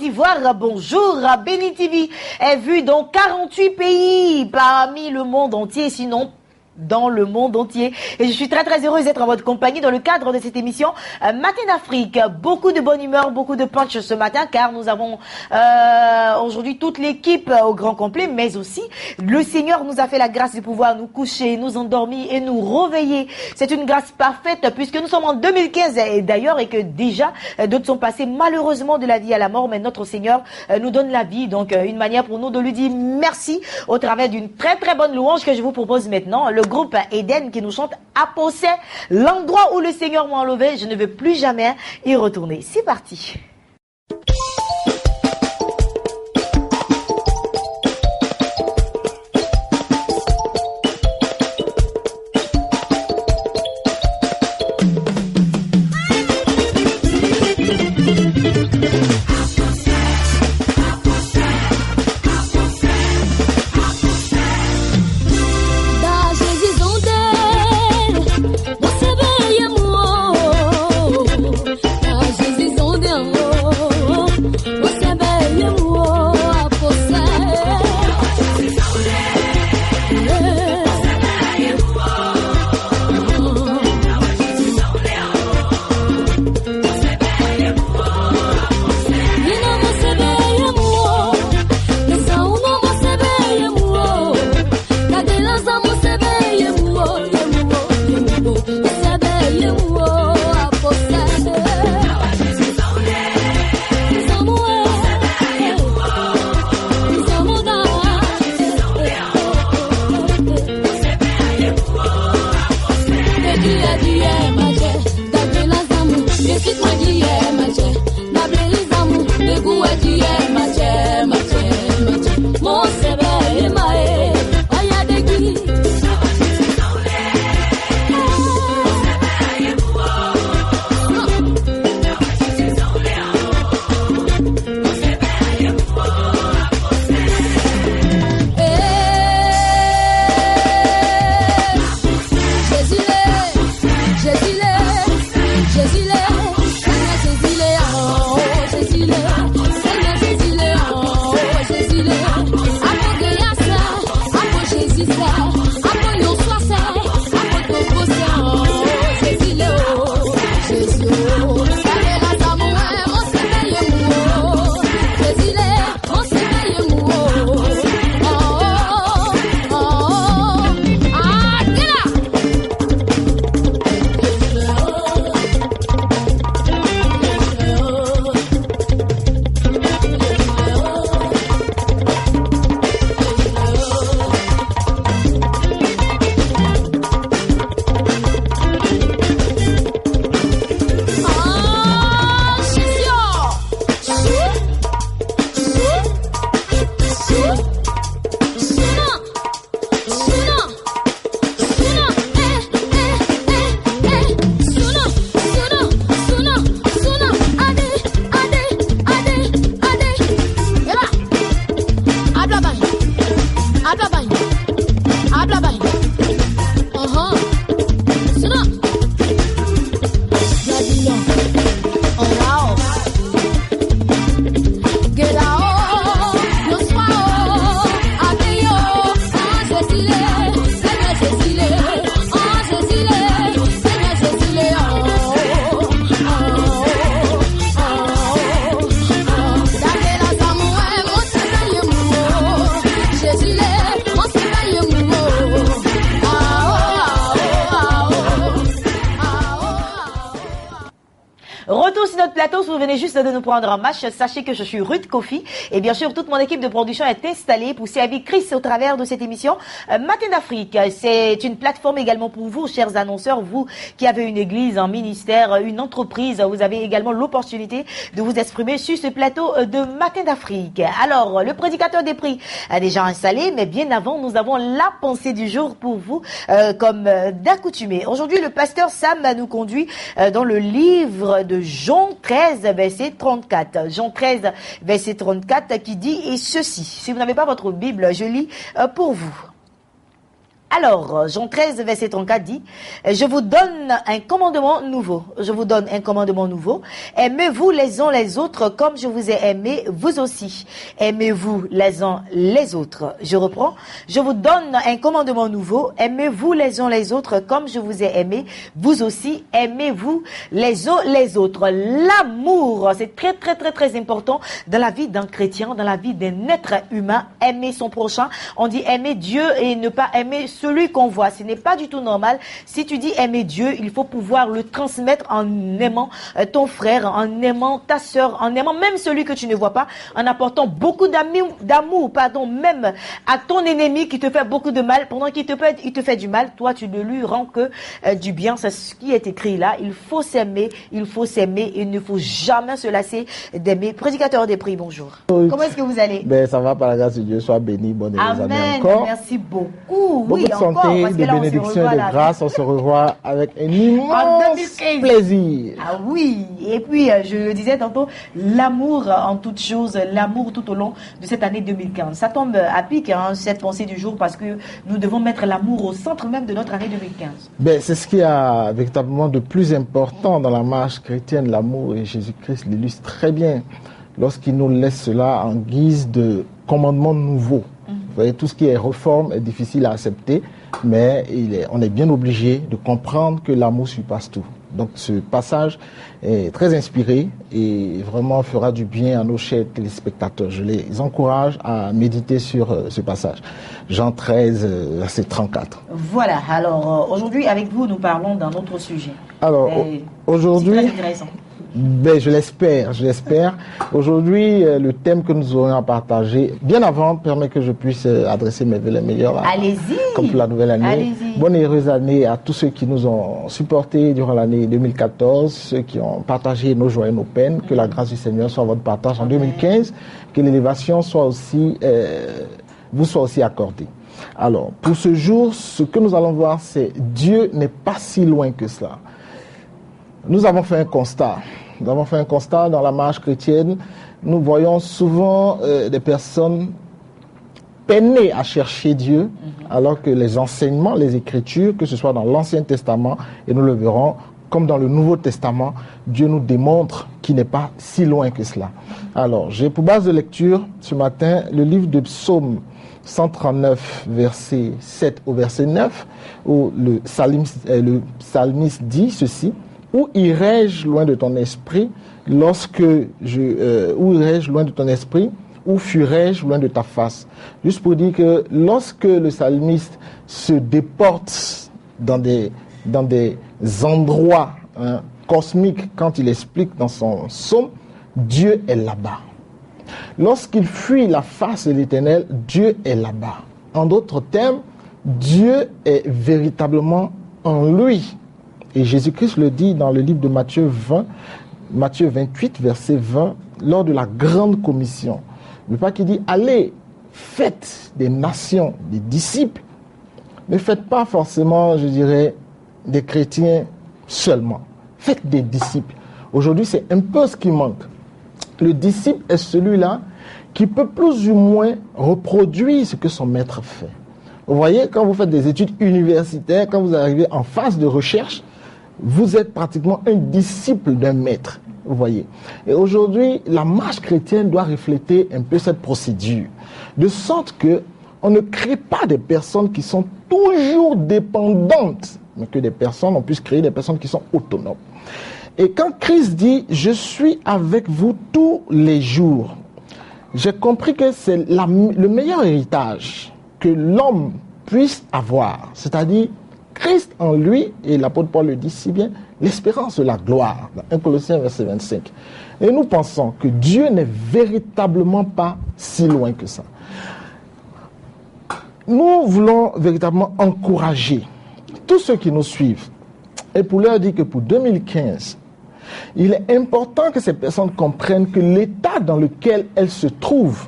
d'Ivoire. Bonjour, Béni TV est vu dans 48 pays parmi le monde entier, sinon dans le monde entier. Et je suis très heureuse d'être en votre compagnie dans le cadre de cette émission Matin d'Afrique. Beaucoup de bonne humeur, beaucoup de punch ce matin, car nous avons aujourd'hui toute l'équipe au grand complet, mais aussi le Seigneur nous a fait la grâce de pouvoir nous coucher, nous endormir et nous réveiller. C'est une grâce parfaite puisque nous sommes en 2015 et d'ailleurs, et que déjà d'autres sont passés malheureusement de la vie à la mort, mais notre Seigneur nous donne la vie. Donc une manière pour nous de lui dire merci au travers d'une très bonne louange que je vous propose maintenant. Le groupe Eden qui nous chante Aposé, l'endroit où le Seigneur m'a enlevé, je ne veux plus jamais y retourner. C'est parti. Si vous venez juste de nous prendre en marche, sachez que je suis Ruth Kofi et bien sûr toute mon équipe de production est installée pour servir Christ au travers de cette émission Matin d'Afrique. C'est une plateforme également pour vous, chers annonceurs, vous qui avez une église, un ministère, une entreprise, vous avez également l'opportunité de vous exprimer sur ce plateau de Matin d'Afrique. Alors, le prédicateur des prix a déjà installé, mais bien avant, nous avons la pensée du jour pour vous, comme d'accoutumé. Aujourd'hui, le pasteur Sam nous conduit dans le livre de Jean 13, verset 34. Jean 13, verset 34 qui dit « Et ceci ». Si vous n'avez pas votre Bible, je lis pour vous. Alors, Jean 13, verset 34 dit, je vous donne un commandement nouveau. Je vous donne un commandement nouveau. Aimez-vous les uns les autres comme je vous ai aimé, vous aussi. Aimez-vous les uns les autres. Je reprends. Je vous donne un commandement nouveau. Aimez-vous les uns les autres comme je vous ai aimé, vous aussi. Aimez-vous les uns les autres. L'amour, c'est très, très, très, très important dans la vie d'un chrétien, dans la vie d'un être humain. Aimer son prochain. On dit aimer Dieu et ne pas aimer celui qu'on voit. Ce n'est pas du tout normal. Si tu dis aimer Dieu, il faut pouvoir le transmettre en aimant ton frère, en aimant ta sœur, en aimant même celui que tu ne vois pas, en apportant beaucoup d'amour, même à ton ennemi qui te fait beaucoup de mal. Pendant qu'il te fait du mal, toi tu ne lui rends que du bien. C'est ce qui est écrit là. Il faut s'aimer, il ne faut jamais se lasser d'aimer. Prédicateur des prix, bonjour. Oui. Comment est-ce que vous allez? Ben, ça va par la grâce de Dieu, sois béni, bonne heureuse année encore. Merci beaucoup. Beaucoup Oui, de santé, encore, parce que de là, bénédiction et de grâce. On se revoit avec un immense plaisir. Ah oui, et puis je le disais tantôt, l'amour en toutes choses, l'amour tout au long de cette année 2015. Ça tombe à pic, cette pensée du jour, parce que nous devons mettre l'amour au centre même de notre année 2015. Ben, c'est ce qui a véritablement de plus important dans la marche chrétienne, l'amour, et Jésus-Christ l'illustre très bien lorsqu'il nous laisse cela en guise de commandement nouveau. Vous voyez, tout ce qui est réforme est difficile à accepter, mais on est bien obligé de comprendre que l'amour surpasse tout. Donc ce passage est très inspiré et vraiment fera du bien à nos chers téléspectateurs. Je les encourage à méditer sur ce passage. Jean 13, verset 34. Voilà, alors aujourd'hui avec vous nous parlons d'un autre sujet. Alors aujourd'hui... C'est très intéressant. Ben, je l'espère. Aujourd'hui, le thème que nous aurons à partager, bien avant, permet que je puisse adresser mes vœux les meilleurs. Allez-y. Comme pour la nouvelle année. Allez-y. Bonne et heureuse année à tous ceux qui nous ont supportés durant l'année 2014, ceux qui ont partagé nos joies et nos peines. Que la grâce du Seigneur soit votre partage en 2015. Que l'élévation soit aussi, vous soit aussi accordée. Alors, pour ce jour, ce que nous allons voir, c'est Dieu n'est pas si loin que cela. Nous avons fait un constat. Nous avons fait un constat dans la marche chrétienne. Nous voyons souvent des personnes peiner à chercher Dieu, alors que les enseignements, les Écritures, que ce soit dans l'Ancien Testament, et nous le verrons, comme dans le Nouveau Testament, Dieu nous démontre qu'il n'est pas si loin que cela. Alors, j'ai pour base de lecture ce matin le livre de Psaume 139, verset 7 au verset 9, où le psalmiste dit ceci: où irai-je loin de ton esprit où irai-je loin de ton esprit, où fuirai-je loin de ta face? Juste pour dire que lorsque le psalmiste se déporte dans des endroits cosmiques, quand il explique dans son psaume, Dieu est là-bas. Lorsqu'il fuit la face de l'Éternel, Dieu est là-bas. En d'autres termes, Dieu est véritablement en lui. Et Jésus-Christ le dit dans le livre de Matthieu 28, verset 20, lors de la grande commission. Le Père qui dit, allez, faites des nations, des disciples. Ne faites pas forcément, je dirais, des chrétiens seulement. Faites des disciples. Aujourd'hui, c'est un peu ce qui manque. Le disciple est celui-là qui peut plus ou moins reproduire ce que son maître fait. Vous voyez, quand vous faites des études universitaires, quand vous arrivez en phase de recherche, vous êtes pratiquement un disciple d'un maître, vous voyez. Et aujourd'hui, la marche chrétienne doit refléter un peu cette procédure, de sorte que on ne crée pas des personnes qui sont toujours dépendantes, mais que on puisse créer des personnes qui sont autonomes. Et quand Christ dit « Je suis avec vous tous les jours », j'ai compris que c'est le meilleur héritage que l'homme puisse avoir, c'est-à-dire Christ en lui, et l'apôtre Paul le dit si bien, l'espérance de la gloire, dans 1 Colossiens verset 25. Et nous pensons que Dieu n'est véritablement pas si loin que ça. Nous voulons véritablement encourager tous ceux qui nous suivent, et pour leur dire que pour 2015, il est important que ces personnes comprennent que l'état dans lequel elles se trouvent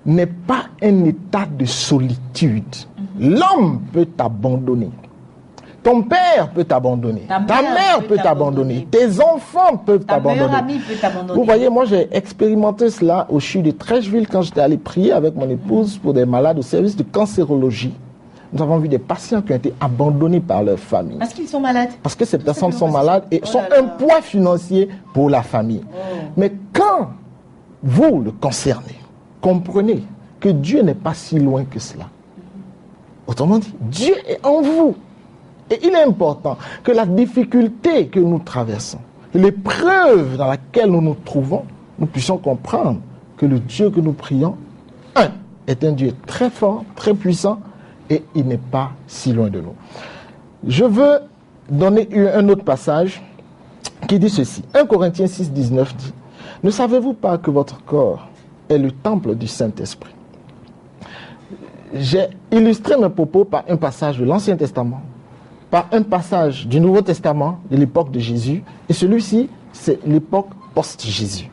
n'est pas un état de solitude. L'homme peut t'abandonner. Ton père peut t'abandonner. Ta mère peut t'abandonner. Tes enfants peuvent t'abandonner. Ta meilleure amie peut t'abandonner. Vous voyez, moi j'ai expérimenté cela au CHU de Trècheville quand j'étais allé prier avec mon épouse pour des malades au service de cancérologie. Nous avons vu des patients qui ont été abandonnés par leur famille. Parce qu'ils sont malades. Parce que ces personnes sont malades et sont un poids financier pour la famille. Mais quand vous le concernez, comprenez que Dieu n'est pas si loin que cela. Autrement dit, Dieu est en vous. Et il est important que la difficulté que nous traversons, l'épreuve dans laquelle nous nous trouvons, nous puissions comprendre que le Dieu que nous prions, est un Dieu très fort, très puissant, et il n'est pas si loin de nous. Je veux donner un autre passage qui dit ceci. 1 Corinthiens 6, 19 dit, « Ne savez-vous pas que votre corps est le temple du Saint-Esprit » J'ai illustré mes propos par un passage de l'Ancien Testament, par un passage du Nouveau Testament de l'époque de Jésus, et celui-ci, c'est l'époque post-Jésus.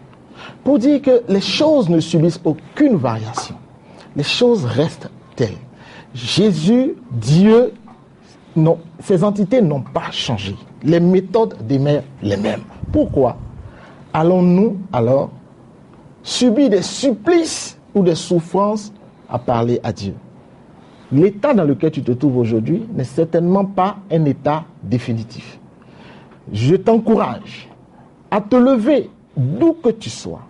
Pour dire que les choses ne subissent aucune variation. Les choses restent telles. Jésus, Dieu, non, ces entités n'ont pas changé. Les méthodes demeurent les mêmes. Pourquoi allons-nous alors subir des supplices ou des souffrances à parler à Dieu? L'état dans lequel tu te trouves aujourd'hui n'est certainement pas un état définitif. Je t'encourage à te lever d'où que tu sois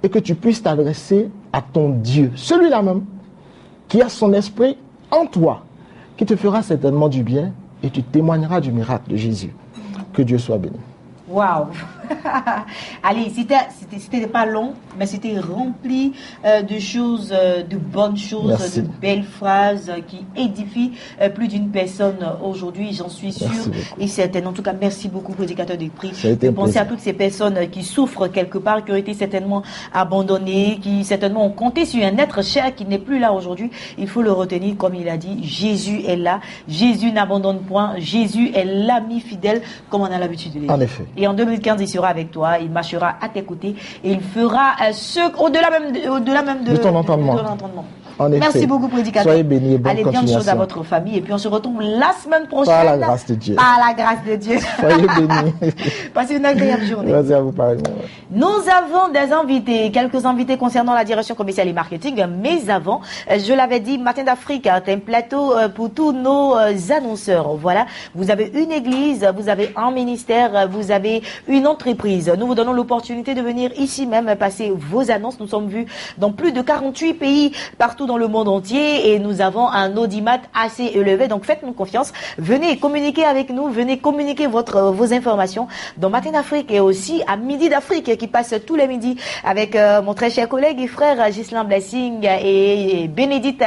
et que tu puisses t'adresser à ton Dieu, celui-là même, qui a son esprit en toi, qui te fera certainement du bien et tu témoigneras du miracle de Jésus. Que Dieu soit béni. Waouh! Allez, c'était pas long, mais c'était rempli de choses, de bonnes choses, Merci. de belles phrases qui édifient plus d'une personne aujourd'hui, j'en suis sûre et certaine. En tout cas, merci beaucoup, prédicateur de prix. Pensez à toutes ces personnes qui souffrent quelque part, qui ont été certainement abandonnées, qui certainement ont compté sur un être cher qui n'est plus là aujourd'hui. Il faut le retenir, comme il a dit, Jésus est là, Jésus n'abandonne point, Jésus est l'ami fidèle, comme on a l'habitude de le dire. En effet. Et en 2015, il sera avec toi, il marchera à tes côtés et il fera au-delà même de ton entendement. Merci beaucoup, prédicateur. Soyez bénis et bonne allez bien de choses à continuation. votre famille et puis on se retrouve la semaine prochaine. Par la grâce de Dieu. Par la grâce de Dieu. Soyez bénis. Passez une agréable journée. Merci à vous, pareillement. Nous avons des invités, quelques invités concernant la direction commerciale et marketing, mais avant, je l'avais dit, Matin d'Afrique, c'est un plateau pour tous nos annonceurs. Voilà, vous avez une église, vous avez un ministère, vous avez une entreprise. Nous vous donnons l'opportunité de venir ici même passer vos annonces. Nous sommes vus dans plus de 48 pays partout dans le monde entier et nous avons un audimat assez élevé. Donc faites-nous confiance, venez communiquer avec nous, venez communiquer vos informations dans Matin d'Afrique et aussi à Midi d'Afrique qui passe tous les midis avec mon très cher collègue et frère Ghislain Blessing et Bénédicte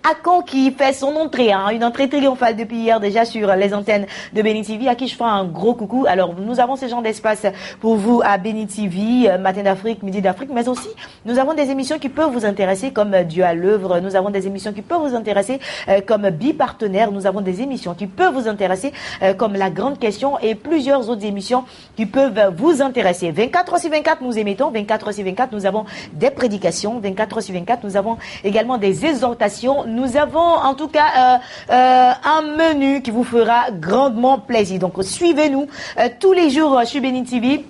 Akon qui fait son entrée, une entrée triomphale depuis hier déjà sur les antennes de Béni TV, à qui je fais un gros coucou. Alors nous avons ce genre d'espace pour vous à Béni TV, Matin d'Afrique, Midi d'Afrique, mais aussi nous avons des émissions qui peuvent vous intéresser comme Dieu à l'œuvre, nous avons des émissions qui peuvent vous intéresser comme Bipartenaire, nous avons des émissions qui peuvent vous intéresser comme La Grande Question et plusieurs autres émissions qui peuvent vous intéresser. 24/24 nous émettons, 24/24 nous avons des prédications, 24/24 nous avons également des exhortations. Nous avons en tout cas un menu qui vous fera grandement plaisir. Donc suivez-nous tous les jours sur Béni TV.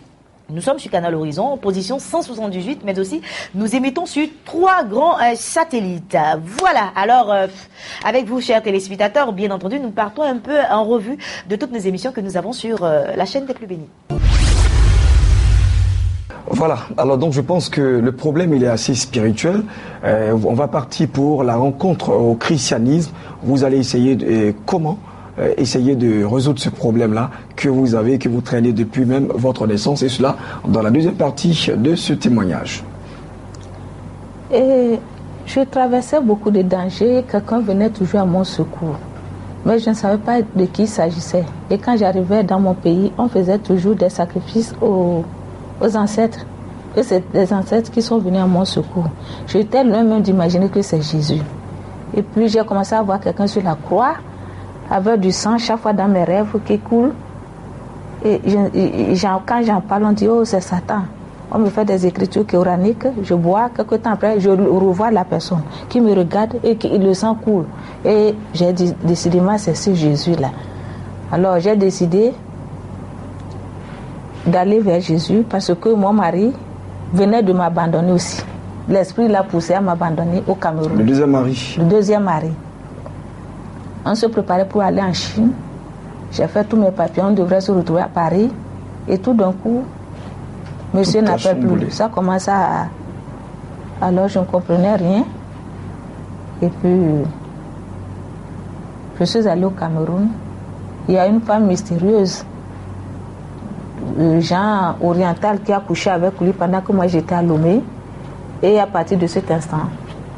Nous sommes sur Canal Horizon, en position 178, mais aussi nous émettons sur 3 grands satellites. Voilà, alors avec vous, chers téléspectateurs, bien entendu, nous partons un peu en revue de toutes nos émissions que nous avons sur la chaîne des plus bénis. Voilà, alors donc je pense que le problème il est assez spirituel. On va partir pour la rencontre au christianisme. Vous allez essayer essayer de résoudre ce problème-là que vous avez, que vous traînez depuis même votre naissance, et cela dans la deuxième partie de ce témoignage. Et je traversais beaucoup de dangers, quelqu'un venait toujours à mon secours. Mais je ne savais pas de qui il s'agissait. Et quand j'arrivais dans mon pays, on faisait toujours des sacrifices aux ancêtres. Et c'est des ancêtres qui sont venus à mon secours. J'étais loin même d'imaginer que c'est Jésus. Et puis j'ai commencé à voir quelqu'un sur la croix, avec du sang chaque fois dans mes rêves qui coule. Et quand j'en parle, on dit, oh, c'est Satan. On me fait des écritures coraniques, je bois, quelques temps après, je revois la personne qui me regarde et le sang coule. Et j'ai dit, décidément, c'est ce Jésus-là. Alors j'ai décidé d'aller vers Jésus parce que mon mari venait de m'abandonner aussi. L'esprit l'a poussé à m'abandonner au Cameroun. Le deuxième mari. Le deuxième mari. On se préparait pour aller en Chine. J'ai fait tous mes papiers, on devrait se retrouver à Paris. Et tout d'un coup, monsieur n'appelle plus. Ça commence à... Alors je ne comprenais rien. Et puis, je suis allée au Cameroun. Il y a une femme mystérieuse, genre oriental, qui a couché avec lui pendant que moi j'étais à Lomé. Et à partir de cet instant,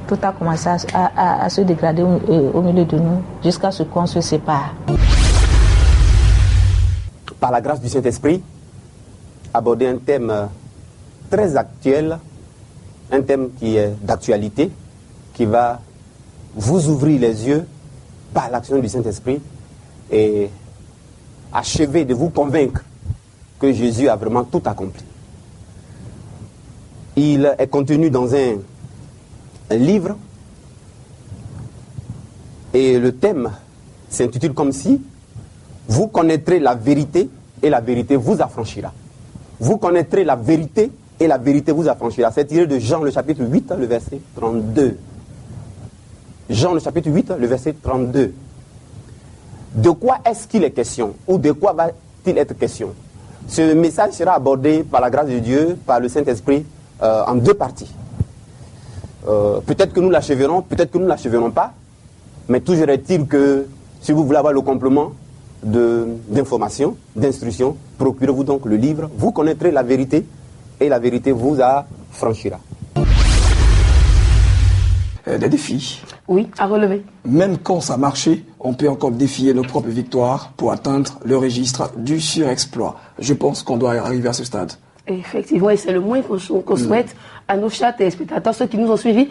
tout a commencé à se dégrader au milieu de nous, jusqu'à ce qu'on se sépare. Par la grâce du Saint-Esprit, aborder un thème très actuel, un thème qui est d'actualité, qui va vous ouvrir les yeux par l'action du Saint-Esprit et achever de vous convaincre que Jésus a vraiment tout accompli. Il est contenu dans un livre et le thème s'intitule comme si vous connaîtrez la vérité et la vérité vous affranchira. Vous connaîtrez la vérité et la vérité vous affranchira. C'est tiré de Jean le chapitre 8, le verset 32. Jean le chapitre 8, le verset 32. De quoi est-ce qu'il est question? Ou de quoi va-t-il être question? Ce message sera abordé par la grâce de Dieu, par le Saint-Esprit, en deux parties. Peut-être que nous l'achèverons, peut-être que nous ne l'achèverons pas, mais toujours est-il que si vous voulez avoir le complément d'information, d'instruction, procurez-vous donc le livre, vous connaîtrez la vérité et la vérité vous affranchira. Des défis. Oui, à relever. Même quand ça marchait, on peut encore défier nos propres victoires pour atteindre le registre du surexploit. Je pense qu'on doit arriver à ce stade. Effectivement, et c'est le moins qu'on souhaite à nos chers téléspectateurs, ceux qui nous ont suivis.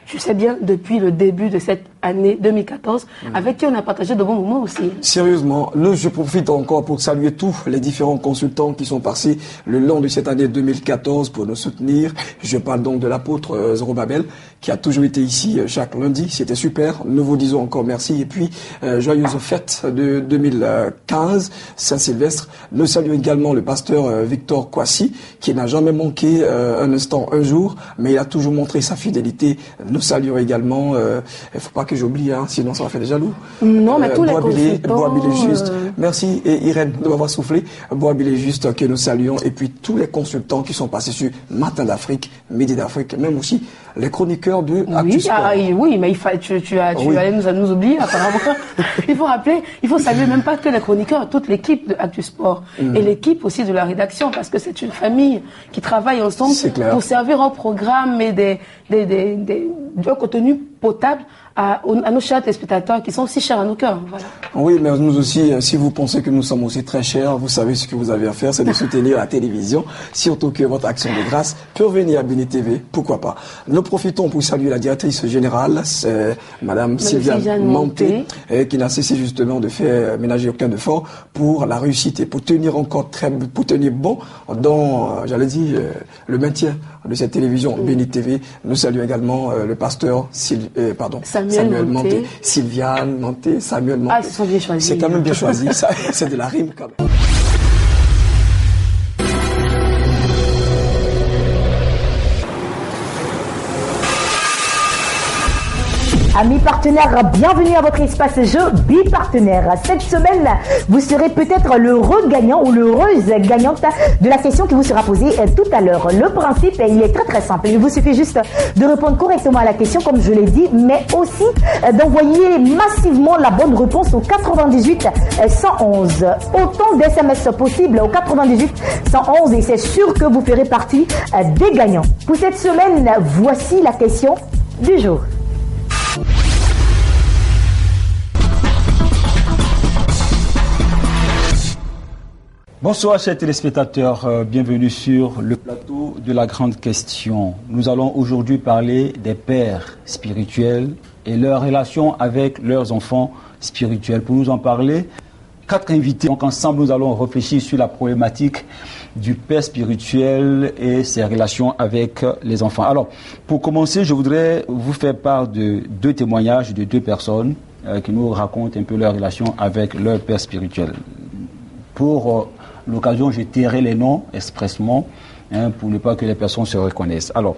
Tu sais bien, depuis le début de cette année 2014, avec qui on a partagé de bons moments aussi. Sérieusement, je profite encore pour saluer tous les différents consultants qui sont passés le long de cette année 2014 pour nous soutenir. Je parle donc de l'apôtre Zorobabel, qui a toujours été ici chaque lundi. C'était super. Nous vous disons encore merci. Et puis, joyeuse fête de 2015, Saint-Sylvestre. Nous saluons également le pasteur Victor Kwasi, qui n'a jamais manqué un instant, un jour, mais il a toujours montré sa fidélité. Nous saluons également, il ne faut pas que j'oublie, hein, sinon ça va faire des jaloux. Non, mais tous les consultants... Boabilé Juste, merci, et Irène de m'avoir soufflé. Boabilé Juste, que nous saluons, et puis tous les consultants qui sont passés sur Matin d'Afrique, Midi d'Afrique, même aussi les chroniqueurs de Actu Sport. Oui, mais tu allais nous oublier, apparemment. Il faut rappeler, il faut saluer même pas que les chroniqueurs, toute l'équipe de Actu Sport, et l'équipe aussi de la rédaction, parce que c'est une famille qui travaille ensemble pour servir un programme et un contenu potable à nos chers téléspectateurs qui sont si chers à nos cœurs. Voilà. Oui, mais nous aussi, si vous pensez que nous sommes aussi très chers, vous savez ce que vous avez à faire, c'est de soutenir la télévision, surtout que votre action de grâce peut venir à Béni TV, pourquoi pas. Nous profitons pour saluer la directrice générale, Madame Sylviane Manté, qui n'a cessé justement de faire ménager aucun effort pour la réussite et pour tenir encore pour tenir bon dans, j'allais dire, le maintien de cette télévision Béni TV. Nous saluons également le pasteur Samuel Manté, Sylviane Manté, Samuel Manté. Ah, ce sont bien choisis. C'est quand même bien choisi, c'est de la rime quand même. Amis partenaires, bienvenue à votre espace jeu Bipartenaire. Cette semaine, vous serez peut-être l'heureux gagnant ou l'heureuse gagnante de la question qui vous sera posée tout à l'heure. Le principe, il est très très simple. Il vous suffit juste de répondre correctement à la question, comme je l'ai dit, mais aussi d'envoyer massivement la bonne réponse au 98 111. Autant d'SMS possible au 98 111 et c'est sûr que vous ferez partie des gagnants. Pour cette semaine, voici la question du jour. Bonsoir chers téléspectateurs, bienvenue sur le plateau de la grande question. Nous allons aujourd'hui parler des pères spirituels et leur relation avec leurs enfants spirituels. Pour nous en parler, 4 invités. Donc ensemble nous allons réfléchir sur la problématique du père spirituel et ses relations avec les enfants. Alors pour commencer, je voudrais vous faire part de 2 témoignages de 2 personnes qui nous racontent un peu leur relation avec leur père spirituel. Pour l'occasion, je tairai les noms expressement pour ne pas que les personnes se reconnaissent. Alors,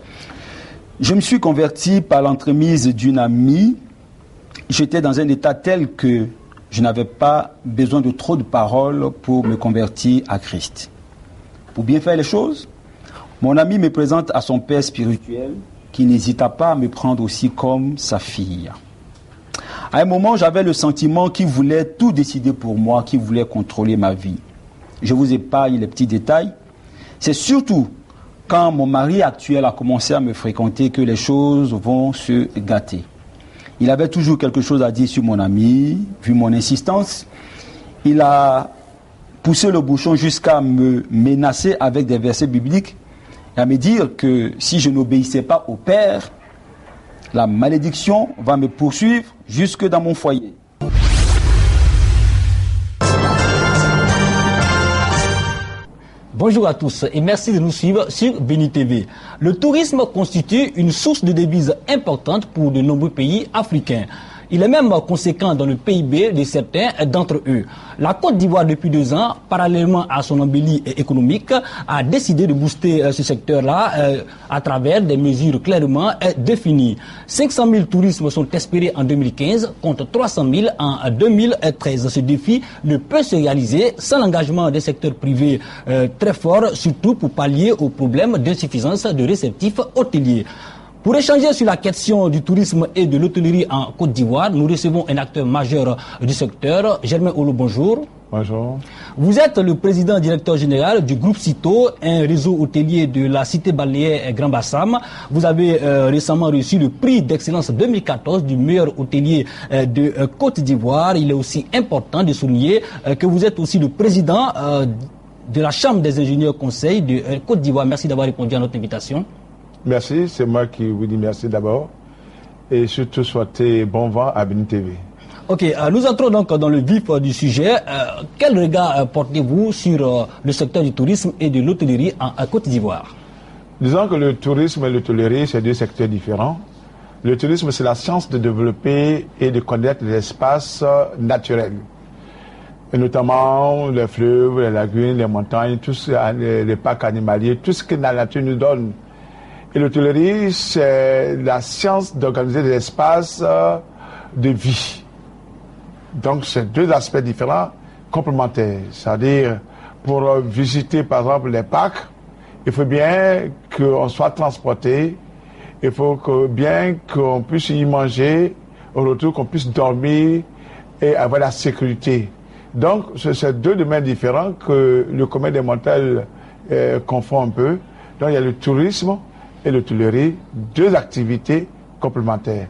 je me suis converti par l'entremise d'une amie j'étais dans un état tel que je n'avais pas besoin de trop de paroles pour me convertir à Christ. Pour bien faire les choses, mon ami me présente à son père spirituel qui n'hésita pas à me prendre aussi comme sa fille. À un moment, j'avais le sentiment qu'il voulait tout décider pour moi, qu'il voulait contrôler ma vie. Je vous épargne les petits détails. C'est surtout quand mon mari actuel a commencé à me fréquenter que les choses vont se gâter. Il avait toujours quelque chose à dire sur mon ami, vu mon insistance. Il a poussé le bouchon jusqu'à me menacer avec des versets bibliques et à me dire que si je n'obéissais pas au Père, la malédiction va me poursuivre jusque dans mon foyer. Bonjour à tous et merci de nous suivre sur Béni TV. Le tourisme constitue une source de devises importante pour de nombreux pays africains. Il est même conséquent dans le PIB de certains d'entre eux. La Côte d'Ivoire, depuis 2 ans, parallèlement à son embellie économique, a décidé de booster ce secteur-là à travers des mesures clairement définies. 500 000 touristes sont espérés en 2015 contre 300 000 en 2013. Ce défi ne peut se réaliser sans l'engagement des secteurs privés très fort, surtout pour pallier aux problèmes d'insuffisance de réceptifs hôteliers. Pour échanger sur la question du tourisme et de l'hôtellerie en Côte d'Ivoire, nous recevons un acteur majeur du secteur. Germain Olo, bonjour. Bonjour. Vous êtes le président directeur général du groupe CITO, un réseau hôtelier de la cité balnéaire Grand Bassam. Vous avez récemment reçu le prix d'excellence 2014 du meilleur hôtelier de Côte d'Ivoire. Il est aussi important de souligner que vous êtes aussi le président de la Chambre des ingénieurs conseils de Côte d'Ivoire. Merci d'avoir répondu à notre invitation. Merci, c'est moi qui vous dis merci d'abord et surtout souhaiter bon vent à Béni TV. Ok, nous entrons donc dans le vif du sujet. Quel regard portez-vous sur le secteur du tourisme et de l'hôtellerie en Côte d'Ivoire? Disons que le tourisme et l'hôtellerie, c'est 2 secteurs différents. Le tourisme, c'est la science de développer et de connaître les espaces naturels, et notamment les fleuves, les lagunes, les montagnes, les parcs animaliers, tout ce que la nature nous donne. Et l'hôtellerie, c'est la science d'organiser des espaces de vie. Donc, c'est 2 aspects différents, complémentaires. C'est-à-dire, pour visiter, par exemple, les parcs, il faut bien qu'on soit transporté, il faut bien qu'on puisse y manger, au retour qu'on puisse dormir et avoir la sécurité. Donc, c'est 2 domaines différents que le commun des mortels confond un peu. Donc, il y a le tourisme et l'hôtellerie, 2 activités complémentaires.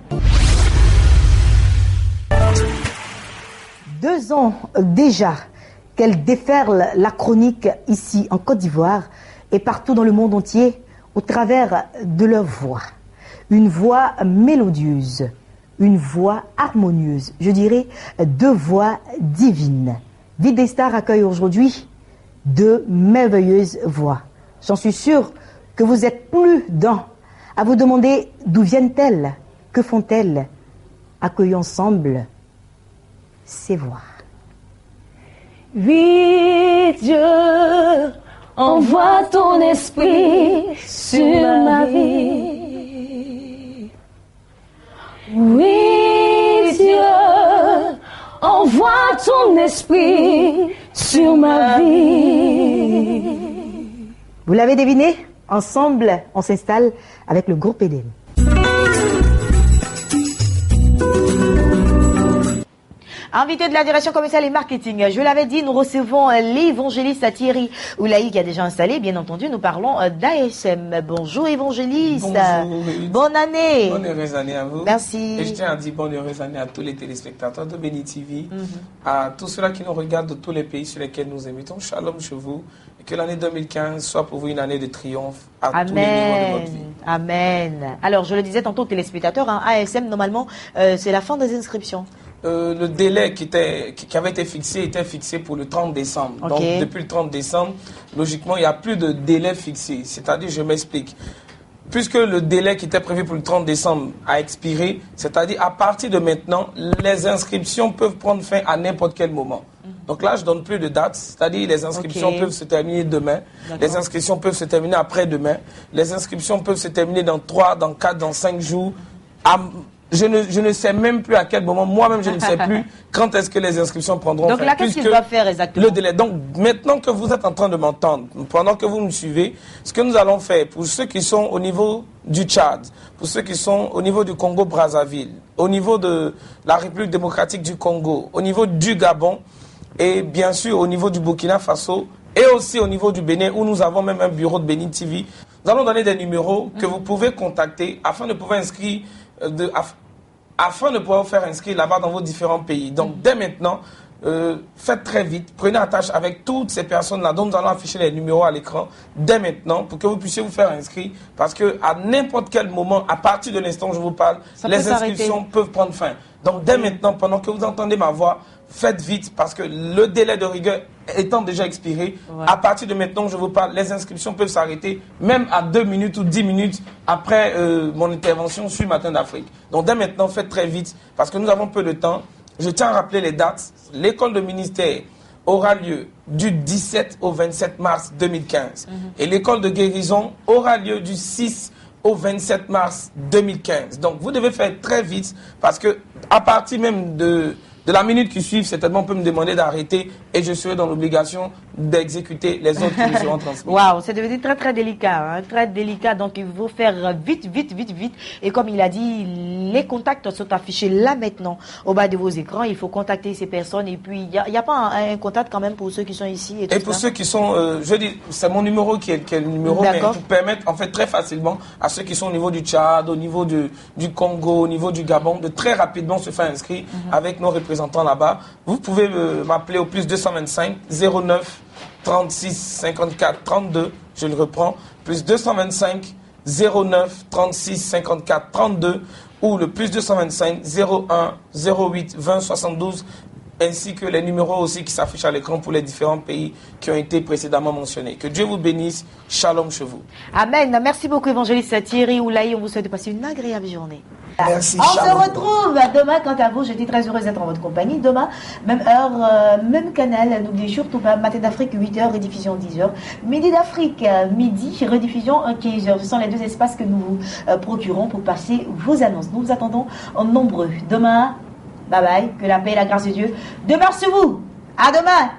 2 ans déjà qu'elle déferle la chronique ici en Côte d'Ivoire et partout dans le monde entier au travers de leur voix. Une voix mélodieuse, une voix harmonieuse, je dirais 2 voix divines. Vite des Stars accueille aujourd'hui 2 merveilleuses voix. J'en suis sûre que vous êtes plus d'un à vous demander d'où viennent-elles, que font-elles. Accueillons ensemble ces voix. Oui, Dieu, envoie ton esprit sur ma vie. Oui, Dieu, envoie ton esprit sur ma vie. Vous l'avez deviné? Ensemble, on s'installe avec le groupe EDEM. Invité de la direction commerciale et marketing, je l'avais dit, nous recevons l'évangéliste Thierry Oulaï qui a déjà installé. Bien entendu, nous parlons d'ASM. Bonjour évangéliste. Bonjour. Bonne année. Bonne heureuse année à vous. Merci. Et je tiens à dire bonne heureuse année à tous les téléspectateurs de Béni TV, à tous ceux-là qui nous regardent de tous les pays sur lesquels nous invitons. Shalom chez vous. Et que l'année 2015 soit pour vous une année de triomphe à tous les niveaux de votre vie. Amen. Alors, je le disais tantôt aux téléspectateurs, ASM, normalement, c'est la fin des inscriptions. Le délai qui avait été fixé était fixé pour le 30 décembre. Okay. Donc, depuis le 30 décembre, logiquement, il n'y a plus de délai fixé. C'est-à-dire, je m'explique. Puisque le délai qui était prévu pour le 30 décembre a expiré, c'est-à-dire à partir de maintenant, les inscriptions peuvent prendre fin à n'importe quel moment. Donc là, je ne donne plus de date, c'est-à-dire les inscriptions peuvent se terminer demain, les inscriptions peuvent se terminer après-demain, les inscriptions peuvent se terminer dans 3, dans 4, dans 5 jours. je ne sais même plus à quel moment, moi-même je ne sais plus quand est-ce que les inscriptions prendront fin. Donc là, qu'est-ce qu'il doit faire exactement? Le délai. Donc maintenant que vous êtes en train de m'entendre, pendant que vous me suivez, ce que nous allons faire pour ceux qui sont au niveau du Tchad, pour ceux qui sont au niveau du Congo-Brazzaville, au niveau de la République démocratique du Congo, au niveau du Gabon et bien sûr au niveau du Burkina Faso et aussi au niveau du Bénin où nous avons même un bureau de Bénin TV, nous allons donner des numéros que vous pouvez contacter afin de pouvoir inscrire afin de pouvoir vous faire inscrire là-bas dans vos différents pays. Donc, dès maintenant, faites très vite, prenez attache avec toutes ces personnes-là dont nous allons afficher les numéros à l'écran dès maintenant pour que vous puissiez vous faire inscrire parce que à n'importe quel moment, à partir de l'instant où je vous parle, les inscriptions peuvent prendre fin. Donc, dès maintenant, pendant que vous entendez ma voix, faites vite parce que le délai de rigueur étant déjà expiré, à partir de maintenant que je vous parle, les inscriptions peuvent s'arrêter même à 2 minutes ou 10 minutes après mon intervention sur Matin d'Afrique. Donc dès maintenant, faites très vite parce que nous avons peu de temps. Je tiens à rappeler les dates. L'école de ministère aura lieu du 17 au 27 mars 2015 et l'école de guérison aura lieu du 6 au 27 mars 2015. Donc vous devez faire très vite parce que à partir même de la minute qui suit, certainement, on peut me demander d'arrêter et je serai dans l'obligation d'exécuter les autres qui me seront transmis. Waouh, c'est devenu très très délicat, hein, très délicat. Donc il faut faire vite. Et comme il a dit, les contacts sont affichés là maintenant au bas de vos écrans. Il faut contacter ces personnes et puis il y a pas un contact quand même pour ceux qui sont ici et tout. Et pour ceux qui sont, je dis, c'est mon numéro qui est le numéro, mais pour permettre en fait très facilement à ceux qui sont au niveau du Tchad, au niveau du Congo, au niveau du Gabon, de très rapidement se faire inscrire avec nos représentants là-bas. Vous pouvez m'appeler au plus 225 09 36 54 32, je le reprends, plus 225 09 36 54 32 ou le plus 225 01 08 20 72 ainsi que les numéros aussi qui s'affichent à l'écran pour les différents pays qui ont été précédemment mentionnés. Que Dieu vous bénisse. Shalom chez vous. Amen. Merci beaucoup, évangéliste Thierry Oulaye. On vous souhaite de passer une agréable journée. Merci. On se retrouve demain. Quant à vous, j'étais très heureuse d'être en votre compagnie. Demain, même heure, même canal. N'oubliez surtout pas, Matin d'Afrique, 8h, rediffusion 10h. Midi d'Afrique, midi, rediffusion 15h. Ce sont les deux espaces que nous vous procurons pour passer vos annonces. Nous vous attendons en nombreux. Demain, bye bye. Que la paix et la grâce de Dieu demeurent sur vous. À demain.